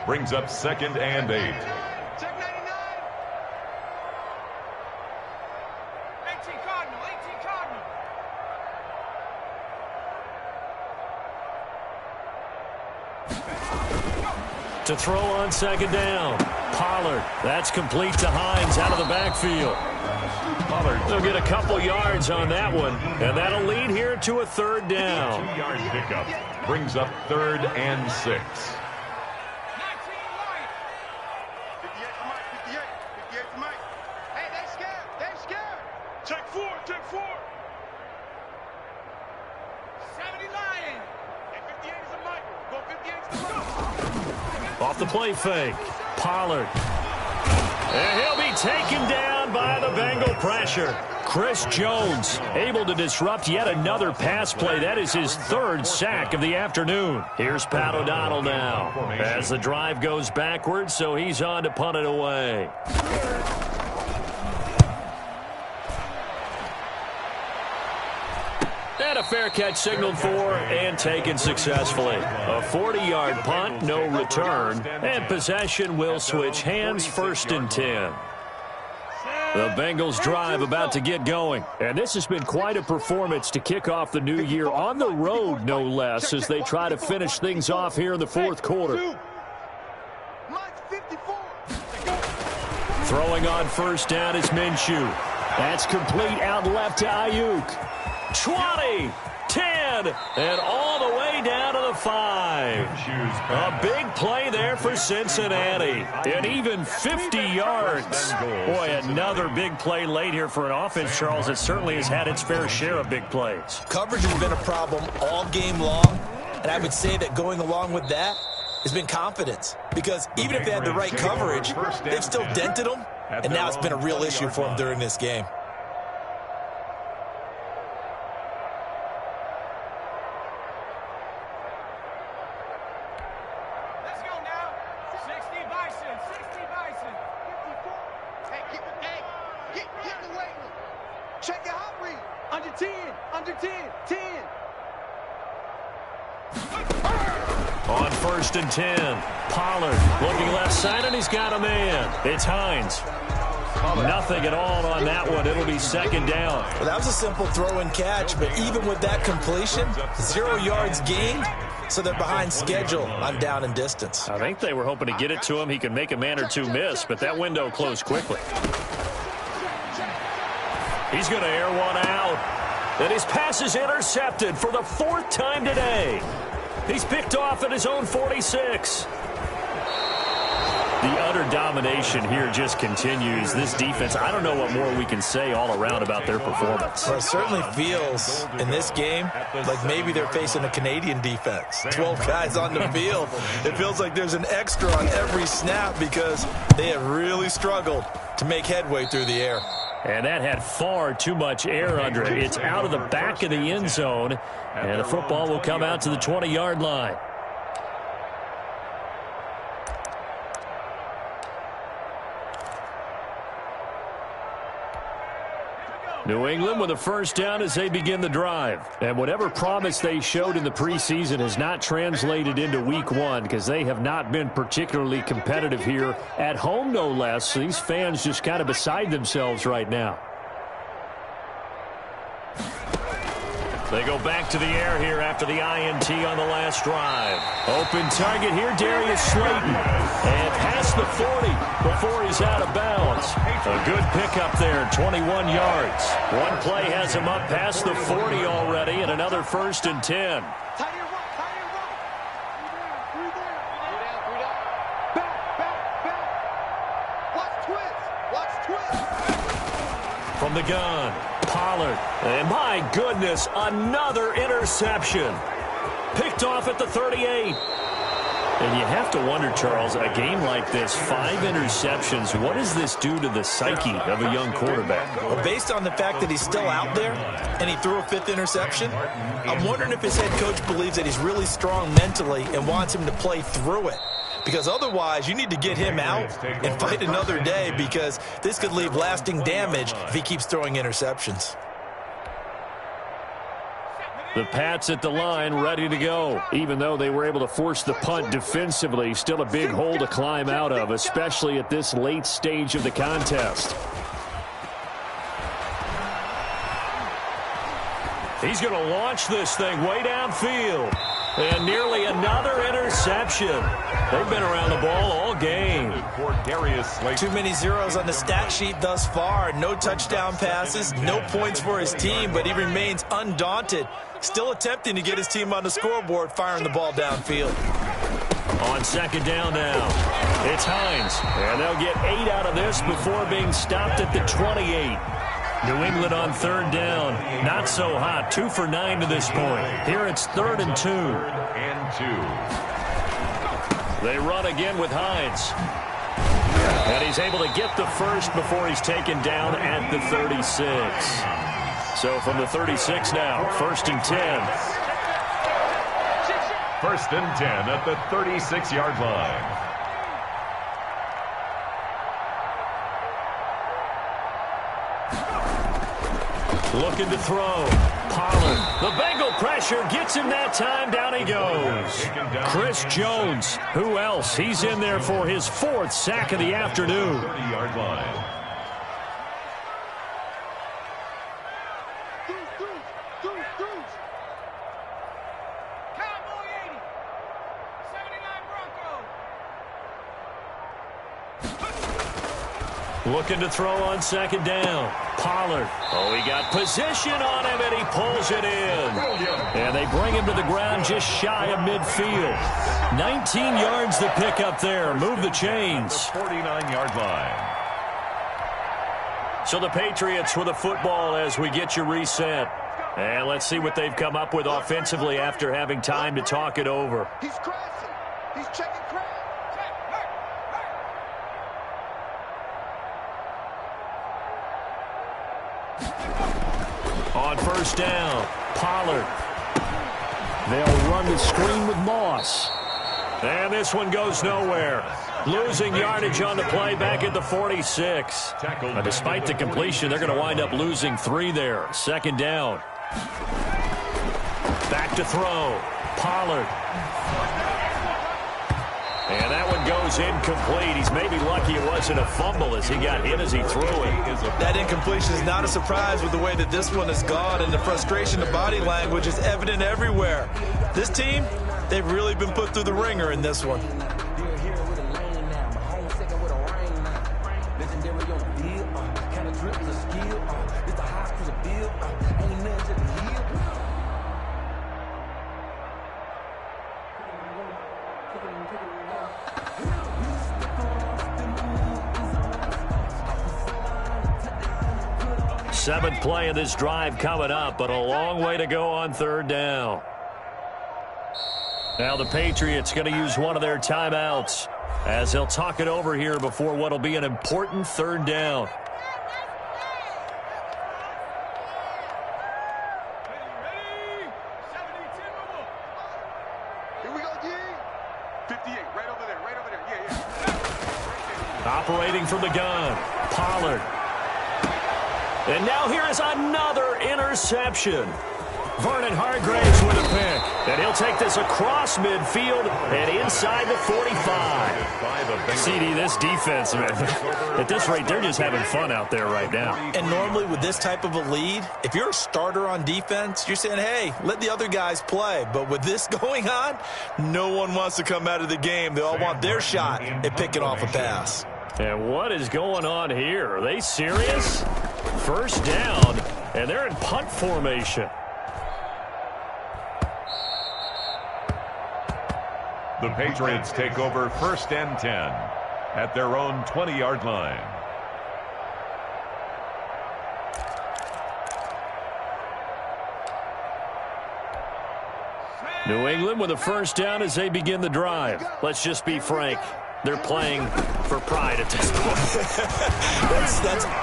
brings up 2nd and 8. Check 99. 18 Cardinal, 18 Cardinal. To throw on 2nd down. Pollard. That's complete to Hines out of the backfield. Pollard will get a couple yards on that one, and that'll lead here to a 3rd down. 2-yard pickup brings up 3rd and 6. 19 Lions. 58 to Mike, 58. 58 to Mike. Hey, they scared. They scared. Check 4, check 4. 70 Lions. Hey, 58 is a Mike. Go 58 to the right. Off the play fake. Pollard. And he'll be taken down by the Bengal pressure. Chris Jones able to disrupt yet another pass play. That is his 3rd sack of the afternoon. Here's Pat O'Donnell now as the drive goes backwards, so he's on to punt it away. And a fair catch signaled for and taken successfully. A 40-yard punt, no return, and possession will switch hands, 1st and 10. The Bengals drive about to get going. And this has been quite a performance to kick off the new year on the road, no less, as they try to finish things off here in the 4th quarter. Throwing on 1st down is Minshew. That's complete out left to Ayuk. 20, 10, and all the way down to the 5. A big play there for Cincinnati. And even 50 yards. Boy, another big play late here for an offense, Charles, that certainly has had its fair share of big plays. Coverage has been a problem all game long, and I would say that going along with that has been confidence. Because even if they had the right coverage, they've still dented them, and now it's been a real issue for them during this game. Check your hot read. Under 10, under 10, 10. On 1st and 10, Pollard looking left side, and he's got a man. It's Hines. Nothing at all on that one. It'll be 2nd down. Well, that was a simple throw and catch, but even with that completion, 0 yards gained, so they're behind schedule on down and distance. I think they were hoping to get it to him. He could make a man or two miss, but that window closed quickly. He's going to air one out. And his pass is intercepted for the 4th time today. He's picked off at his own 46. The utter domination here just continues. This defense, I don't know what more we can say all around about their performance. Well, it certainly feels in this game like maybe they're facing a Canadian defense. 12 guys on the field. It feels like there's an extra on every snap because they have really struggled to make headway through the air. And that had far too much air under it. It's out of the back of the end zone, and the football will come out to the 20-yard line. New England with a 1st down as they begin the drive. And whatever promise they showed in the preseason has not translated into week 1 because they have not been particularly competitive here at home, no less. So these fans just kind of beside themselves right now. They go back to the air here after the INT on the last drive. Open target here, Darius Slayton. And pass the 40 before he's out of bounds. A good pickup there, 21 yards. One play has him up past the 40 already, and another 1st and 10. From the gun, Pollard. And my goodness, another interception. Picked off at the 38. And you have to wonder, Charles, a game like this, 5 interceptions, what does this do to the psyche of a young quarterback? Well, based on the fact that he's still out there and he threw a 5th interception, I'm wondering if his head coach believes that he's really strong mentally and wants him to play through it. Because otherwise, you need to get him out and fight another day, because this could leave lasting damage if he keeps throwing interceptions. The Pats at the line, ready to go. Even though they were able to force the punt defensively, still a big hole to climb out of, especially at this late stage of the contest. He's going to launch this thing way downfield. And nearly another interception. They've been around the ball all game. Too many zeros on the stat sheet thus far. No touchdown passes, no points for his team, but he remains undaunted. Still attempting to get his team on the scoreboard, firing the ball downfield. On 2nd down now, it's Hines. And they'll get 8 out of this before being stopped at the 28. New England on 3rd down. Not so hot. 2 for 9 to this point. Here it's 3rd and 2. They run again with Hines. And he's able to get the first before he's taken down at the 36. So from the 36 now, 1st and 10. 1st and 10 at the 36-yard line. Looking to throw. Pollard. The Bengal pressure gets him that time. Down he goes. Chris Jones. Who else? He's in there for his 4th sack of the afternoon. 30-yard line. Looking to throw on 2nd down. Pollard. Oh, he got position on him, and he pulls it in. And they bring him to the ground just shy of midfield. 19 yards to pick up there. Move the chains. 49-yard line. So the Patriots with the football as we get you reset. And let's see what they've come up with offensively after having time to talk it over. He's crashing. He's checking crash. On 1st down, Pollard. They'll run the screen with Moss. And this one goes nowhere. Losing yardage on the play back at the 46. But despite the completion, they're going to wind up losing 3 there. 2nd down. Back to throw. Pollard. And that one goes incomplete. He's maybe lucky it wasn't a fumble as he got hit as he threw it. That incompletion is not a surprise with the way that this one has gone, and the frustration of body language is evident everywhere. This team, they've really been put through the ringer in this one. Seventh play of this drive coming up, but a long way to go on 3rd down. Now the Patriots going to use one of their timeouts as they'll talk it over here before what will be an important 3rd down. Here we go, D. 58, right over there, yeah. Operating from the gun, Pollard. And now here is another interception. Vernon Hargraves with a pick. And he'll take this across midfield and inside the 45. CD, this defense, man, at this rate, they're just having fun out there right now. And normally with this type of a lead, if you're a starter on defense, you're saying, hey, let the other guys play. But with this going on, no one wants to come out of the game. They all want their shot at picking off a pass. And what is going on here? Are they serious? First down, and they're in punt formation. The Patriots take over 1st and 10 at their own 20-yard line. New England with a first down as they begin the drive. Let's just be frank. They're playing for pride at this point.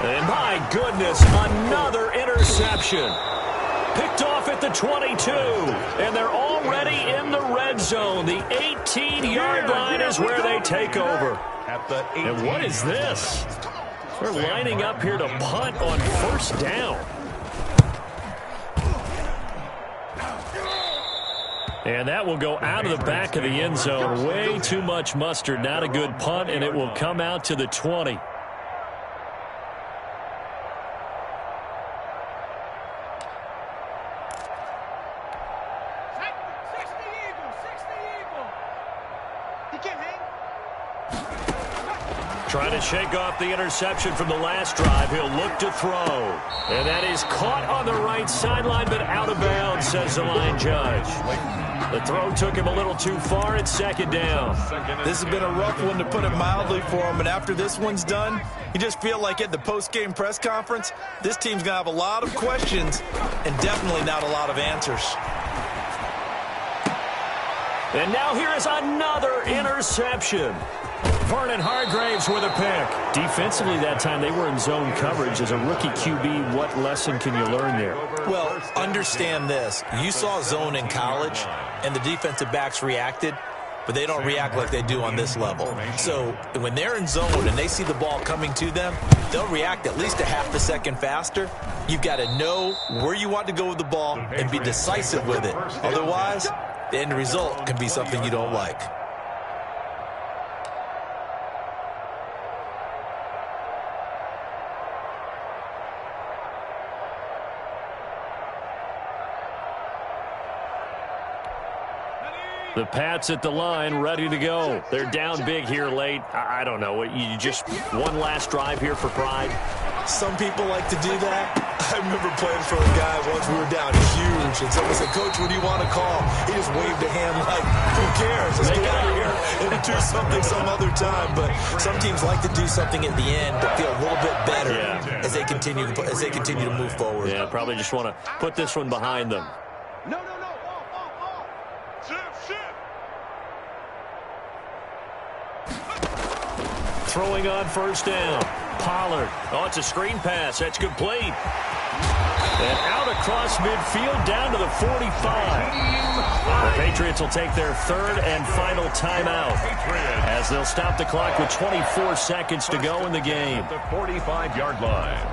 And my goodness, another interception. Picked off at the 22, and they're already in the red zone. The 18-yard line is where they take over. And what is this? They're lining up here to punt on first down. And that will go out of the back of the end zone. Way too much mustard. Not a good punt, and it will come out to the 20. Trying to shake off the interception from the last drive. He'll look to throw. And that is caught on the right sideline, but out of bounds, says the line judge. The throw took him a little too far. It's second down. This has been a rough one, to put it mildly, for him. And after this one's done, you just feel like at the post-game press conference, this team's going to have a lot of questions and definitely not a lot of answers. And now here is another interception. Vernon Hargraves with a pick. Defensively that time, they were in zone coverage. As a rookie QB, what lesson can you learn there? Well, understand this. You saw zone in college, and the defensive backs reacted, but they don't react like they do on this level. So when they're in zone and they see the ball coming to them, they'll react at least a half a second faster. You've got to know where you want to go with the ball and be decisive with it. Otherwise, the end result can be something you don't like. The Pats at the line, ready to go. They're down big here late. I don't know. You just one last drive here for pride? Some people like to do that. I remember playing for a guy once. We were down huge, and someone said, "Coach, what do you want to call?" He just waved a hand like, "Who cares? Let's get out of here and do something some other time." But some teams like to do something at the end to feel a little bit better as they continue to move forward. Yeah, probably just want to put this one behind them. No. Throwing on first down. Pollard. Oh, it's a screen pass. That's complete. And out across midfield down to the 45. The Patriots will take their third and final timeout as they'll stop the clock with 24 seconds to go in the game. The 45-yard line.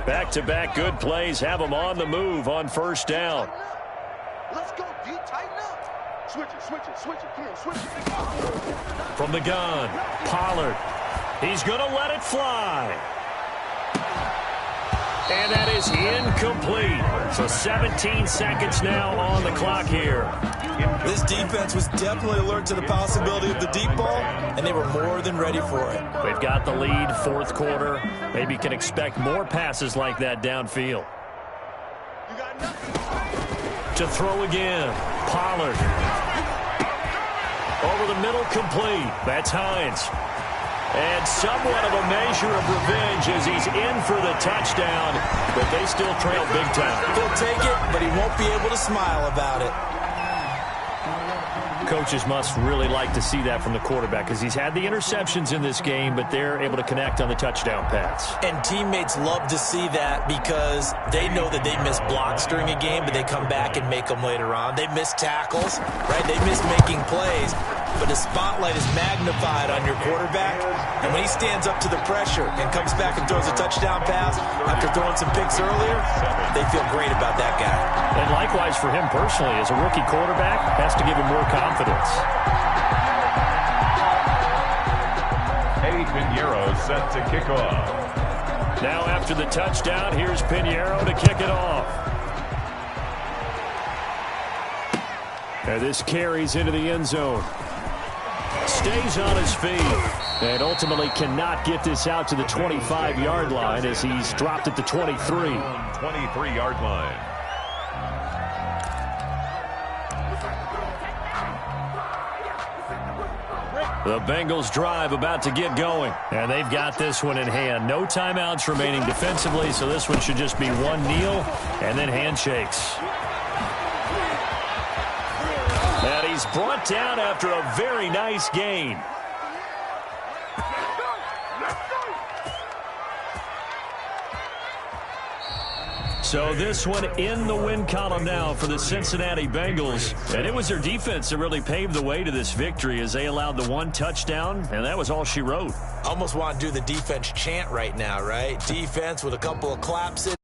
Back-to-back good plays have them on the move on first down. Let's go, D. Tighten up. Switch it. Come on, switch it. From the gun, Pollard. He's going to let it fly. And that is incomplete. So 17 seconds now on the clock here. This defense was definitely alert to the possibility of the deep ball, and they were more than ready for it. They've got the lead, fourth quarter. Maybe can expect more passes like that downfield. You got nothing. To throw again, Pollard. Over the middle, complete. That's Hines. And somewhat of a measure of revenge as he's in for the touchdown, but they still trail big time. He'll take it, but he won't be able to smile about it. Coaches must really like to see that from the quarterback because he's had the interceptions in this game, but they're able to connect on the touchdown pass. And teammates love to see that because they know that they miss blocks during a game, but they come back and make them later on. They miss tackles, right? They miss making plays. but the spotlight is magnified on your quarterback. And when he stands up to the pressure and comes back and throws a touchdown pass after throwing some picks earlier, they feel great about that guy. And likewise for him personally, as a rookie quarterback, has to give him more confidence. Eddie Pinheiro set to kick off. Now after the touchdown, here's Pinheiro to kick it off. And this carries into the end zone. Stays on his feet. And ultimately cannot get this out to the 25-yard line as he's dropped at the 23. 23-yard line. The Bengals drive about to get going. And they've got this one in hand. No timeouts remaining defensively, so this one should just be one kneel and then handshakes. And he's brought down after a very nice gain. So this one in the win column now for the Cincinnati Bengals. And it was their defense that really paved the way to this victory as they allowed the one touchdown, and that was all she wrote. Almost want to do the defense chant right now, right? Defense with a couple of claps in.